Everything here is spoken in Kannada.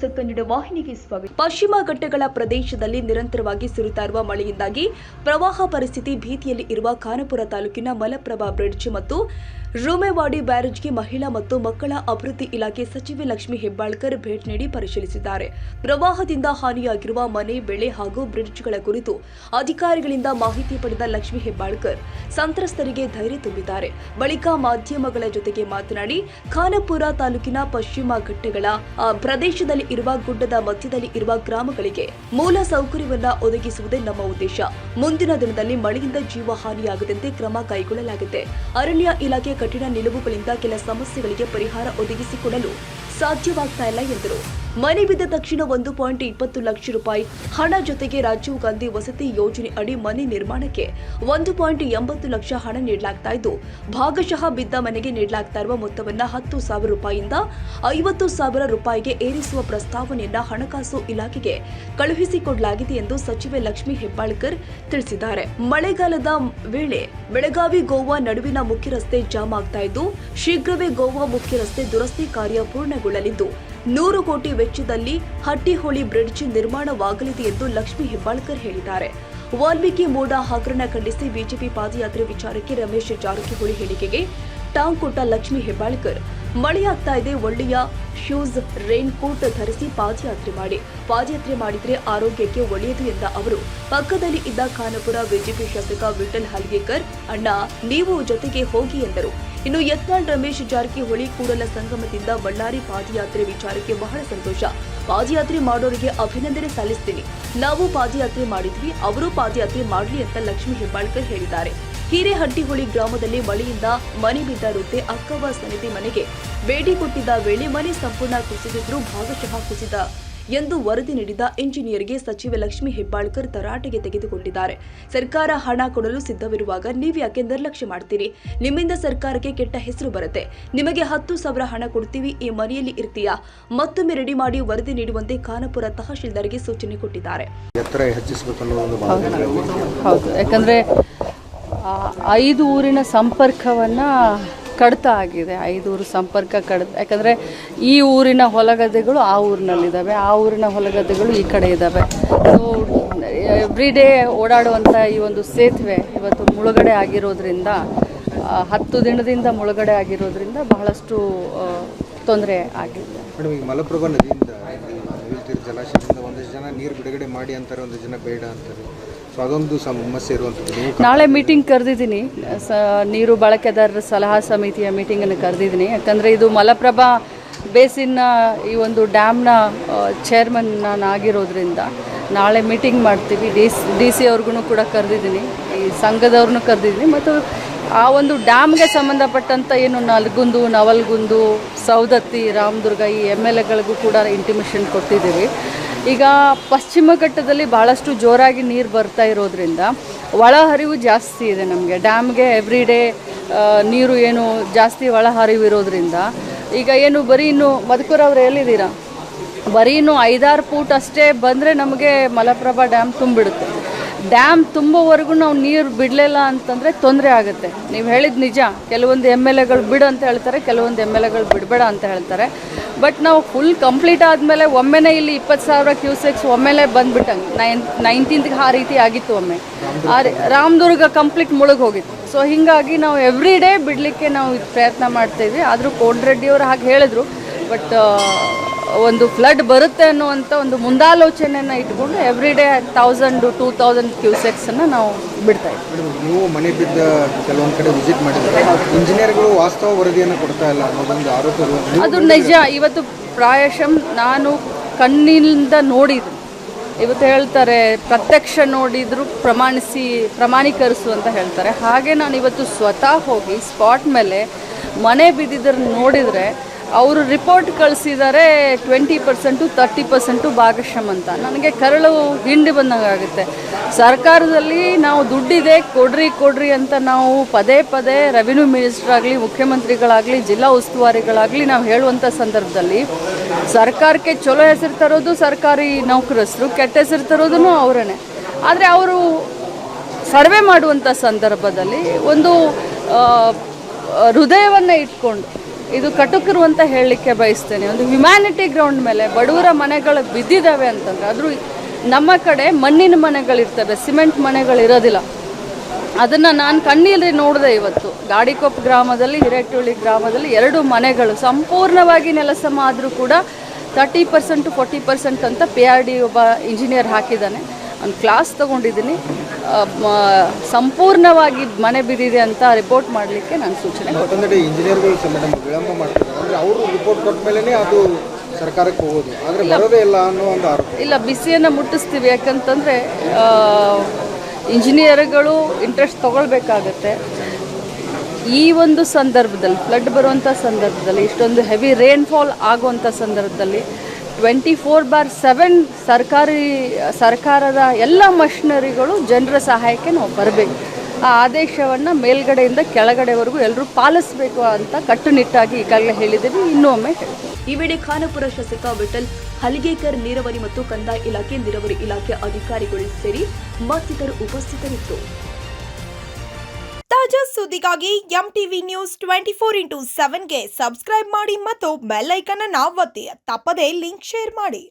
ನ್ಯೂಸ್ ಕನ್ನಡ ವಾಹಿನಿಗೆ ಸ್ವಾಗತ. ಪಶ್ಚಿಮ ಘಟ್ಟಗಳ ಪ್ರದೇಶದಲ್ಲಿ ನಿರಂತರವಾಗಿ ಸುರಿತಾ ಇರುವ ಮಳೆಯಿಂದಾಗಿ ಪ್ರವಾಹ ಪರಿಸ್ಥಿತಿ ಭೀತಿಯಲ್ಲಿ ಇರುವ ಖಾನಾಪುರ ತಾಲೂಕಿನ ಮಲಪ್ರಭಾ ಬ್ರಿಡ್ಜ್ ಮತ್ತು ರೂಮೆವಾಡಿ ಬ್ಯಾರೇಜ್ಗೆ ಮಹಿಳಾ ಮತ್ತು ಮಕ್ಕಳ ಅಭಿವೃದ್ಧಿ ಇಲಾಖೆ ಸಚಿವೆ ಲಕ್ಷ್ಮೀ ಹೆಬ್ಬಾಳ್ಕರ್ ಭೇಟಿ ನೀಡಿ ಪರಿಶೀಲಿಸಿದ್ದಾರೆ. ಪ್ರವಾಹದಿಂದ ಹಾನಿಯಾಗಿರುವ ಮನೆ, ಬೆಳೆ ಹಾಗೂ ಬ್ರಿಡ್ಜ್ಗಳ ಕುರಿತು ಅಧಿಕಾರಿಗಳಿಂದ ಮಾಹಿತಿ ಪಡೆದ ಲಕ್ಷ್ಮೀ ಹೆಬ್ಬಾಳ್ಕರ್ ಸಂತ್ರಸ್ತರಿಗೆ ಧೈರ್ಯ ತುಂಬಿದ್ದಾರೆ. ಬಳಿಕ ಮಾಧ್ಯಮಗಳ ಜೊತೆಗೆ ಮಾತನಾಡಿ, ಖಾನಾಪುರ ತಾಲೂಕಿನ ಪಶ್ಚಿಮ ಘಟ್ಟಗಳ ಪ್ರದೇಶದಲ್ಲಿ ಇರುವ ಗುಡ್ಡದ ಮಧ್ಯದಲ್ಲಿ ಇರುವ ಗ್ರಾಮಗಳಿಗೆ ಮೂಲ ಸೌಕರ್ಯವನ್ನ ಒದಗಿಸುವುದೇ ನಮ್ಮ ಉದ್ದೇಶ. ಮುಂದಿನ ದಿನದಲ್ಲಿ ಮಳೆಯಿಂದ ಜೀವ ಹಾನಿಯಾಗದಂತೆ ಕ್ರಮ ಕೈಗೊಳ್ಳಲಾಗಿದೆ. ಅರಣ್ಯ ಇಲಾಖೆ ಕಠಿಣ ನಿಲುವುಗಳಿಂದ ಕೆಲ ಸಮಸ್ಯೆಗಳಿಗೆ ಪರಿಹಾರ ಒದಗಿಸಿಕೊಡಲು ಸಾಧ್ಯವಾಗ್ತಾ ಇಲ್ಲ ಎಂದರು. ಮನೆ ಬಿದ್ದ ತಕ್ಷಣ 1.20 ಲಕ್ಷ ರೂಪಾಯಿ ಹಣ ಜೊತೆಗೆ ರಾಜೀವ್ ಗಾಂಧಿ ವಸತಿ ಯೋಜನೆ ಅಡಿ ಮನೆ ನಿರ್ಮಾಣಕ್ಕೆ 1.80 ಲಕ್ಷ ಹಣ ನೀಡಲಾಗ್ತಾ ಇದ್ದು, ಭಾಗಶಃ ಬಿದ್ದ ಮನೆಗೆ ನೀಡಲಾಗ್ತಾ ಇರುವ ಮೊತ್ತವನ್ನ 10,000 ರೂಪಾಯಿಯಿಂದ 50,000 ರೂಪಾಯಿಗೆ ಏರಿಸುವ ಪ್ರಸ್ತಾವನೆಯನ್ನ ಹಣಕಾಸು ಇಲಾಖೆಗೆ ಕಳುಹಿಸಿಕೊಡಲಾಗಿದೆ ಎಂದು ಸಚಿವೆ ಲಕ್ಷ್ಮೀ ಹೆಬ್ಬಾಳ್ಕರ್ ತಿಳಿಸಿದ್ದಾರೆ. ಮಳೆಗಾಲದ ವೇಳೆ ಬೆಳಗಾವಿ ಗೋವಾ ನಡುವಿನ ಮುಖ್ಯ ರಸ್ತೆ ಜಾಮ್ ಆಗ್ತಾ ಇದ್ದು, ಶೀಘ್ರವೇ ಗೋವಾ ಮುಖ್ಯ ರಸ್ತೆ ದುರಸ್ತಿ ಕಾರ್ಯ ಪೂರ್ಣಗೊಳ್ಳಲಿದ್ದು 100 ಕೋಟಿ ವೆಚ್ಚದಲ್ಲಿ ಹಟ್ಟಿಹೊಳಿ ಬ್ರಿಡ್ಜ್ ನಿರ್ಮಾಣವಾಗಲಿದೆ ಎಂದು ಲಕ್ಷ್ಮೀ ಹೆಬ್ಬಾಳ್ಕರ್ ಹೇಳಿದ್ದಾರೆ. ವಾಲ್ಮೀಕಿ ಮೋಡ ಹಗರಣ ಖಂಡಿಸಿ ಬಿಜೆಪಿ ಪಾದಯಾತ್ರೆ ವಿಚಾರಕ್ಕೆ ರಮೇಶ್ ಜಾರಕಿಹೊಳಿ ಹೇಳಿಕೆಗೆ ಟಾಂಗ್ ಕೊಟ್ಟ ಲಕ್ಷ್ಮೀ ಹೆಬ್ಬಾಳ್ಕರ್, ಮಳೆಯಾಗ್ತಾ ಇದೆ, ಒಳ್ಳೆಯ ಶೂಸ್, ರೈನ್ ಕೋಟ್ ಧರಿಸಿ ಪಾದಯಾತ್ರೆ ಮಾಡಿದ್ರೆ ಆರೋಗ್ಯಕ್ಕೆ ಒಳ್ಳೆಯದು ಎಂದ ಅವರು, ಪಕ್ಕದಲ್ಲಿ ಇದ್ದ ಖಾನಾಪುರ ಬಿಜೆಪಿ ಶಾಸಕ ವಿಠಲ್ ಹಲ್ಗೇಕರ್, ಅಣ್ಣ ನೀವು ಜೊತೆಗೆ ಹೋಗಿ ಎಂದರು. ಇನ್ನು ಯತ್ನಾಳ್ ರಮೇಶ್ ಜಾರಕಿಹೊಳಿ ಕೂಡಲ ಸಂಗಮದಿಂದ ಬಳ್ಳಾರಿ ಪಾದಯಾತ್ರೆ ವಿಚಾರಕ್ಕೆ ಬಹಳ ಸಂತೋಷ. ಪಾದಯಾತ್ರೆ ಮಾಡೋರಿಗೆ ಅಭಿನಂದನೆ ಸಲ್ಲಿಸ್ತೀನಿ. ನಾವು ಪಾದಯಾತ್ರೆ ಮಾಡಿದ್ವಿ, ಅವರು ಪಾದಯಾತ್ರೆ ಮಾಡಲಿ ಅಂತ ಲಕ್ಷ್ಮೀ ಹೆಬ್ಬಾಳ್ಕರ್ ಹೇಳಿದ್ದಾರೆ. ಹಿರೇಹಟ್ಟಿಹೊಳಿ ಗ್ರಾಮದಲ್ಲಿ ಮಳೆಯಿಂದ ಮನೆ ಬಿದ್ದ ವೃದ್ಧೆ ಅಕ್ಕವ್ವ ಸನ್ನಿಧಿ ಮನೆಗೆ ಬೇಡಿ ಕೊಟ್ಟಿದ್ದ ವೇಳೆ ಮನೆ ಸಂಪೂರ್ಣ ಕುಸಿದಿದ್ರೂ ಭಾಗಶಃ ಕುಸಿದ ಎಂದು ವರದಿ ನೀಡಿದ ಇಂಜಿನಿಯರ್ಗೆ ಸಚಿವೆ ಲಕ್ಷ್ಮೀ ಹೆಬ್ಬಾಳ್ಕರ್ ತರಾಟೆಗೆ ತೆಗೆದುಕೊಂಡಿದ್ದಾರೆ. ಸರ್ಕಾರ ಹಣ ಕೊಡಲು ಸಿದ್ಧವಿರುವಾಗ ನೀವ್ಯಾಕೆ ನಿರ್ಲಕ್ಷ್ಯ ಮಾಡ್ತೀರಿ? ನಿಮ್ಮಿಂದ ಸರ್ಕಾರಕ್ಕೆ ಕೆಟ್ಟ ಹೆಸರು ಬರುತ್ತೆ. ನಿಮಗೆ 10,000 ಹಣ ಕೊಡ್ತೀವಿ, ಈ ಮನೆಯಲ್ಲಿ ಇರ್ತೀಯಾ? ಮತ್ತೊಮ್ಮೆ ರೆಡಿ ಮಾಡಿ ವರದಿ ನೀಡುವಂತೆ ಖಾನಾಪುರ ತಹಶೀಲ್ದಾರ್ಗೆ ಸೂಚನೆ ಕೊಟ್ಟಿದ್ದಾರೆ. ಹೌದು, ಯಾಕಂದ್ರೆ 5 ಊರಿನ ಸಂಪರ್ಕವನ್ನ ಕಡಿತ ಆಗಿದೆ. 5 ಊರು ಸಂಪರ್ಕ ಕಡಿತ, ಯಾಕಂದರೆ ಈ ಊರಿನ ಹೊಲಗದ್ದೆಗಳು ಆ ಊರಿನಲ್ಲಿದ್ದಾವೆ, ಆ ಊರಿನ ಹೊಲಗದ್ದೆಗಳು ಈ ಕಡೆ ಇದ್ದಾವೆ. ಎವ್ರಿ ಡೇ ಓಡಾಡುವಂಥ ಈ ಒಂದು ಸೇತುವೆ ಇವತ್ತು ಮುಳುಗಡೆ ಆಗಿರೋದ್ರಿಂದ, 10 ದಿನದಿಂದ ಮುಳುಗಡೆ ಆಗಿರೋದ್ರಿಂದ ಬಹಳಷ್ಟು ತೊಂದರೆ ಆಗಿದೆ. ಮೇಡಮ್, ಈ ಮಲಪ್ರಭಾ ನದಿಯಿಂದ ಜಲಾಶಯದಿಂದ ಒಂದಷ್ಟು ಜನ ನೀರು ಬಿಡುಗಡೆ ಮಾಡಿ ಅಂತಾರೆ, ಒಂದಷ್ಟು ಜನ ಬೇಡ ಅಂತಾರೆ. ಸೊ ಅದೊಂದು ಸಮಸ್ಯೆ ಇರುವಂಥದ್ದು. ನಾಳೆ ಮೀಟಿಂಗ್ ಕರೆದಿದ್ದೀನಿ, ನೀರು ಬಳಕೆದಾರರ ಸಲಹಾ ಸಮಿತಿಯ ಮೀಟಿಂಗನ್ನು ಕರೆದಿದ್ದೀನಿ. ಯಾಕಂದರೆ ಇದು ಮಲಪ್ರಭಾ ಬೇಸಿನ್ನ ಈ ಒಂದು ಡ್ಯಾಮ್ನ ಚೇರ್ಮನ್ ನಾನು ಆಗಿರೋದ್ರಿಂದ ನಾಳೆ ಮೀಟಿಂಗ್ ಮಾಡ್ತೀವಿ. ಡಿ ಸಿ ಅವ್ರಿಗೂ ಕೂಡ ಕರೆದಿದ್ದೀನಿ, ಈ ಸಂಘದವ್ರನ್ನೂ ಕರೆದಿದ್ದೀನಿ. ಮತ್ತು ಆ ಒಂದು ಡ್ಯಾಮ್ಗೆ ಸಂಬಂಧಪಟ್ಟಂಥ ಏನು ನಲ್ಗುಂದು, ನವಲ್ಗುಂದು, ಸೌದತ್ತಿ, ರಾಮದುರ್ಗ ಈ MLAಗಳಿಗೂ ಕೂಡ ಇಂಟಿಮೇಷನ್ ಕೊಟ್ಟಿದ್ದೀವಿ. ಈಗ ಪಶ್ಚಿಮ ಘಟ್ಟದಲ್ಲಿ ಭಾಳಷ್ಟು ಜೋರಾಗಿ ನೀರು ಬರ್ತಾ ಇರೋದ್ರಿಂದ ಒಳಹರಿವು ಜಾಸ್ತಿ ಇದೆ. ನಮಗೆ ಡ್ಯಾಮ್ಗೆ ಎವ್ರಿ ಡೇ ನೀರು ಏನು ಜಾಸ್ತಿ ಒಳಹರಿವು ಇರೋದ್ರಿಂದ ಈಗ ಏನು ಬರೀ ಇನ್ನು ಮಧುಕೂರವ್ರು ಎಲ್ಲಿದ್ದೀರಾ, ಬರೀ ಇನ್ನು 5-6 ಫೂಟ್ ಅಷ್ಟೇ ಬಂದರೆ ನಮಗೆ ಮಲಪ್ರಭಾ ಡ್ಯಾಮ್ ತುಂಬಿಡುತ್ತೆ. ಡ್ಯಾಮ್ ತುಂಬುವವರೆಗೂ ನಾವು ನೀರು ಬಿಡಲಿಲ್ಲ ಅಂತಂದರೆ ತೊಂದರೆ ಆಗುತ್ತೆ. ನೀವು ಹೇಳಿದ ನಿಜ, ಕೆಲವೊಂದು MLAಗಳು ಬಿಡು ಅಂತ ಹೇಳ್ತಾರೆ, ಕೆಲವೊಂದು MLAಗಳು ಬಿಡಬೇಡ ಅಂತ ಹೇಳ್ತಾರೆ. ಬಟ್ ನಾವು ಫುಲ್ ಕಂಪ್ಲೀಟ್ ಆದಮೇಲೆ ಒಮ್ಮೆನೇ ಇಲ್ಲಿ 20,000 ಕ್ಯೂಸೆಕ್ಸ್ ಒಮ್ಮೆಲೇ ಬಂದುಬಿಟ್ಟಂಗೆ 19th ಆ ರೀತಿ ಆಗಿತ್ತು. ಒಮ್ಮೆ ರಾಮದುರ್ಗ ಕಂಪ್ಲೀಟ್ ಮುಳುಗಿ ಹೋಗಿತ್ತು. ಸೊ ಹೀಗಾಗಿ ನಾವು ಎವ್ರಿ ಡೇ ಬಿಡಲಿಕ್ಕೆ ನಾವು ಪ್ರಯತ್ನ ಮಾಡ್ತಾಯಿದ್ವಿ. ಆದರೂ ಕೋಡ್ರೆಡ್ಡಿಯವರು ಹಾಗೆ ಹೇಳಿದ್ರು, ಬಟ್ ಒಂದು ಫ್ಲಡ್ ಬರುತ್ತೆ ಅನ್ನುವಂಥ ಒಂದು ಮುಂದಾಲೋಚನೆಯನ್ನು ಇಟ್ಕೊಂಡು ಎವ್ರಿ ಡೇ 1,000-2,000 ಕ್ಯೂಸೆಕ್ಸನ್ನು ನಾವು ಬಿಡ್ತಾ ಇದ್ವಿ. ನೀವು ಮನೆ ಬಿದ್ದ ಕೆಲವೊಂದು ಕಡೆ ವಿಸಿಟ್ ಮಾಡಿದ್ರೆ ಇಂಜಿನಿಯರ್ಗಳು ವಾಸ್ತವ ವರದಿಯನ್ನು ಕೊಡ್ತಾ ಇಲ್ಲ ಅನ್ನೋದೊಂದು ಆರೋಪ. ಅದು ನಿಜ. ಇವತ್ತು ಪ್ರಾಯಶಃ ನಾನು ಕಣ್ಣಿನಿಂದ ನೋಡಿದ್ದು, ಇವತ್ತು ಹೇಳ್ತಾರೆ ಪ್ರತ್ಯಕ್ಷ ನೋಡಿದ್ರು ಪ್ರಮಾಣೀಕರಿಸು ಅಂತ ಹೇಳ್ತಾರೆ. ಹಾಗೆ ನಾನು ಇವತ್ತು ಸ್ವತಃ ಹೋಗಿ ಸ್ಪಾಟ್ ಮೇಲೆ ಮನೆ ಬಿದ್ದಿದ್ದನ್ನು ನೋಡಿದರೆ ಅವರು ರಿಪೋರ್ಟ್ ಕಳಿಸಿದ್ದಾರೆ 20% 30% ಭಾಗಶಃ ಅಂತ. ನನಗೆ ಕರಳು ಹಿಂಡಿ ಬಂದಂಗಾಗುತ್ತೆ. ಸರ್ಕಾರದಲ್ಲಿ ನಾವು ದುಡ್ಡಿದೆ ಕೊಡ್ರಿ ಅಂತ ನಾವು ಪದೇ ರೆವಿನ್ಯೂ ಮಿನಿಸ್ಟರ್ ಆಗಲಿ, ಮುಖ್ಯಮಂತ್ರಿಗಳಾಗಲಿ, ಜಿಲ್ಲಾ ಉಸ್ತುವಾರಿಗಳಾಗಲಿ ನಾವು ಹೇಳುವಂಥ ಸಂದರ್ಭದಲ್ಲಿ ಸರ್ಕಾರಕ್ಕೆ ಚಲೋ ಹೆಸರು ತರೋದು ಸರ್ಕಾರಿ ನೌಕರಸ್ಥರು, ಕೆಟ್ಟ ಹೆಸರು ತರೋದೂ ಅವರೇ. ಆದರೆ ಅವರು ಸರ್ವೆ ಮಾಡುವಂಥ ಸಂದರ್ಭದಲ್ಲಿ ಒಂದು ಹೃದಯವನ್ನು ಇಟ್ಕೊಂಡು ಇದು ಕಟುಕರು ಅಂತ ಹೇಳಲಿಕ್ಕೆ ಬಯಸ್ತೇನೆ. ಒಂದು ಹ್ಯುಮ್ಯಾನಿಟಿ ಗ್ರೌಂಡ್ ಮೇಲೆ ಬಡವರ ಮನೆಗಳು ಬಿದ್ದಿದ್ದಾವೆ ಅಂತಂದರೆ, ಆದರೂ ನಮ್ಮ ಕಡೆ ಮಣ್ಣಿನ ಮನೆಗಳಿರ್ತವೆ, ಸಿಮೆಂಟ್ ಮನೆಗಳಿರೋದಿಲ್ಲ. ಅದನ್ನು ನಾನು ಕಣ್ಣೀರಲ್ಲಿ ನೋಡಿದೆ ಇವತ್ತು. ಗಾಡಿಕೊಪ್ಪ ಗ್ರಾಮದಲ್ಲಿ, ಹಿರೇಟುಳಿ ಗ್ರಾಮದಲ್ಲಿ 2 ಮನೆಗಳು ಸಂಪೂರ್ಣವಾಗಿ ನೆಲಸಮ ಆದರೂ ಕೂಡ 30% 40% ಅಂತ PRD ಒಬ್ಬ ಇಂಜಿನಿಯರ್ ಹಾಕಿದ್ದಾನೆ. ಒಂದು ಕ್ಲಾಸ್ ತೊಗೊಂಡಿದ್ದೀನಿ. ಸಂಪೂರ್ಣವಾಗಿ ಮನೆ ಬಿದ್ದಿದೆ ಅಂತ ರಿಪೋರ್ಟ್ ಮಾಡಲಿಕ್ಕೆ ನಾನು ಸೂಚನೆ ಮತ್ತೊಂದೆಡೆ ಇಂಜಿನಿಯರ್ಗಳು ಮೇಡಮ್ ವಿಳಂಬ ಮಾಡ್ತಾರೆ. ಅಂದರೆ ಅವರು ರಿಪೋರ್ಟ್ ಕೊಟ್ಟ ಮೇಲೇ ಅದು ಸರ್ಕಾರಕ್ಕೆ ಹೋಗೋದು, ಆದರೆ ಬರೋದೇ ಇಲ್ಲ ಅನ್ನೋ ಒಂದು ಆರೋಪ. ಇಲ್ಲ, ಬಿಸಿಯನ್ನು ಮುಟ್ಟಿಸ್ತೀವಿ. ಯಾಕಂತಂದರೆ ಇಂಜಿನಿಯರ್ಗಳು ಇಂಟ್ರೆಸ್ಟ್ ತೊಗೊಳ್ಬೇಕಾಗತ್ತೆ. ಈ ಒಂದು ಸಂದರ್ಭದಲ್ಲಿ, ಫ್ಲಡ್ ಬರುವಂಥ ಸಂದರ್ಭದಲ್ಲಿ, ಇಷ್ಟೊಂದು ಹೆವಿ ರೇನ್ಫಾಲ್ ಆಗುವಂಥ ಸಂದರ್ಭದಲ್ಲಿ 24/7 ಸರ್ಕಾರದ ಎಲ್ಲ ಮಷಿನರಿಗಳು ಜನರ ಸಹಾಯಕ್ಕೆ ನಾವು ಬರಬೇಕು. ಆ ಆದೇಶವನ್ನು ಮೇಲ್ಗಡೆಯಿಂದ ಕೆಳಗಡೆವರೆಗೂ ಎಲ್ಲರೂ ಪಾಲಿಸಬೇಕು ಅಂತ ಕಟ್ಟುನಿಟ್ಟಾಗಿ ಈಗಾಗಲೇ ಹೇಳಿದ್ದೀವಿ, ಇನ್ನೊಮ್ಮೆ ಹೇಳ್ತೀವಿ. ಈ ವೇಳೆ ಖಾನಾಪುರ ಶಾಸಕ ವಿಠಲ್ ಹಲಿಗೇಕರ್, ನೀರಾವರಿ ಮತ್ತು ಕಂದಾಯ ಇಲಾಖೆ, ನೀರಾವರಿ ಇಲಾಖೆ ಅಧಿಕಾರಿಗಳು ಸೇರಿ ಮತ್ತಿತರರು ಉಪಸ್ಥಿತರಿದ್ದರು. ತಾಜಾ ಸುದ್ದಿಗಾಗಿ MTV ನ್ಯೂಸ್ 24/7ಗೆ ಸಬ್ಸ್ಕ್ರೈಬ್ ಮಾಡಿ ಮತ್ತು ಬೆಲ್ ಐಕಾನ್ ಅನ್ನು ಒತ್ತಿ. ತಪ್ಪದೇ ಲಿಂಕ್ ಶೇರ್ ಮಾಡಿ.